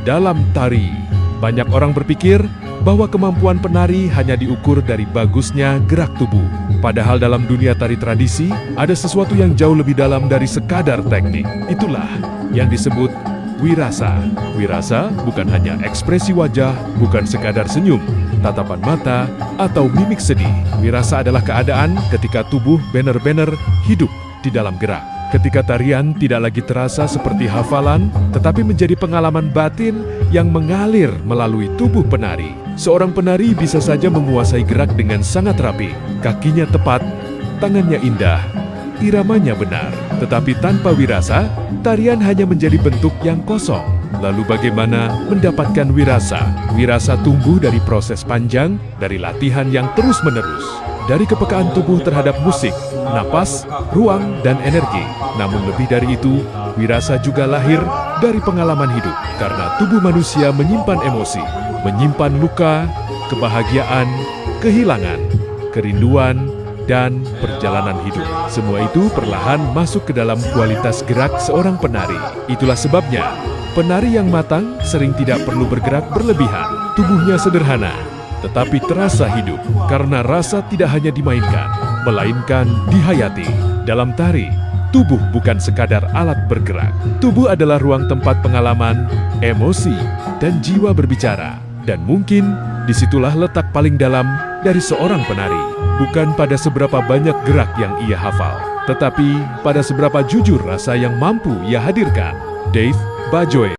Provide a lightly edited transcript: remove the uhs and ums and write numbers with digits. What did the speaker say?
dalam tari. Banyak orang berpikir bahwa kemampuan penari hanya diukur dari bagusnya gerak tubuh. Padahal dalam dunia tari tradisi, ada sesuatu yang jauh lebih dalam dari sekadar teknik. Itulah yang disebut wirasa. Wirasa bukan hanya ekspresi wajah, bukan sekadar senyum, tatapan mata, atau mimik sedih. Wirasa adalah keadaan ketika tubuh benar-benar hidup di dalam gerak. Ketika tarian tidak lagi terasa seperti hafalan, tetapi menjadi pengalaman batin yang mengalir melalui tubuh penari. Seorang penari bisa saja menguasai gerak dengan sangat rapi, kakinya tepat, tangannya indah, iramanya benar. Tetapi tanpa wirasa, tarian hanya menjadi bentuk yang kosong. Lalu bagaimana mendapatkan wirasa? Wirasa tumbuh dari proses panjang, dari latihan yang terus-menerus. Dari kepekaan tubuh terhadap musik, napas, ruang, dan energi. Namun lebih dari itu, wirasa juga lahir dari pengalaman hidup. Karena tubuh manusia menyimpan emosi, menyimpan luka, kebahagiaan, kehilangan, kerinduan, dan perjalanan hidup. Semua itu perlahan masuk ke dalam kualitas gerak seorang penari. Itulah sebabnya, penari yang matang sering tidak perlu bergerak berlebihan. Tubuhnya sederhana, tetapi terasa hidup, karena rasa tidak hanya dimainkan, melainkan dihayati. Dalam tari, tubuh bukan sekadar alat bergerak. Tubuh adalah ruang tempat pengalaman, emosi, dan jiwa berbicara. Dan mungkin disitulah letak paling dalam dari seorang penari. Bukan pada seberapa banyak gerak yang ia hafal, tetapi pada seberapa jujur rasa yang mampu ia hadirkan. Dave Bajoe.